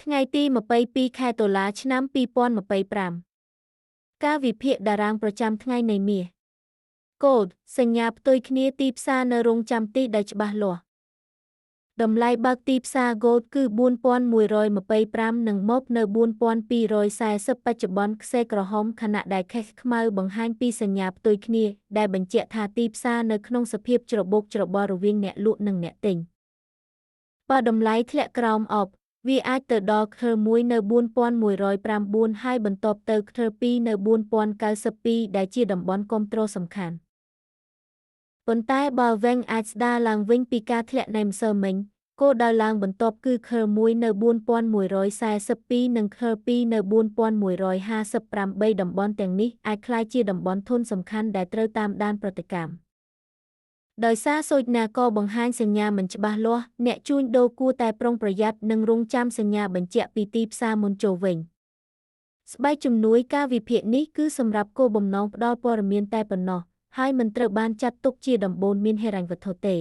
ថ្ងៃទី22ខែតុលាឆ្នាំ2025ការវិភាគតារាងប្រចាំថ្ងៃនៃមាសកូដសញ្ញាផ្ទុយគ្នាទីផ្សារនៅរងចាំទីដែលច្បាស់លាស់តម្លៃបើកទីផ្សារ Gold គឺ4125និងមកនៅ4240បច្ចុប្បន្នខ្សែក្រហមខណៈដែលខេសខ្មៅបង្ហាញពីសញ្ញាផ្ទុយគ្នាដែលបញ្ជាក់ថាទីផ្សារនៅក្នុងសភាពច្របូកច្របល់រវាងអ្នកលក់និងអ្នកទិញបើតម្លៃធ្លាក់ក្រោមអបវាអាចទៅដល់ខឺ1នៅ4109ហើយបន្ទាប់ទៅខឺ2នៅ4092ដែលជាតំបន់គាំទ្រសំខាន់ប៉ុន្តែបើវែងអាចស្ដារឡើងវិញពីការធ្លាក់នៃម្សិលមិញគោលដៅឡើងបន្ទាប់គឺខឺ1នៅ4142និងខឺ2នៅ4158តំបន់ទាំងនេះអាចក្លាយជាតំបន់ធនសំខាន់ដែលត្រូវតាមដានប្រតិកម្មដោយសារសូចនាករបង្ហាញសញ្ញាមិនច្បាស់លាស់អ្នកជួញដូរគួរតែប្រុងប្រយ័ត្ននិងរង់ចាំសញ្ញាបញ្ជាក់ពីទីផ្សារមុនចូលវិញស្បែកជំនួយការវិភាគនេះគឺសម្រាប់គោលបំណងផ្ដល់ព័ត៌មានតែប៉ុណ្ណោះហើយមិនត្រូវបានចាត់ទុកជាដំបូន្មានហិរញ្ញវត្ថុទេ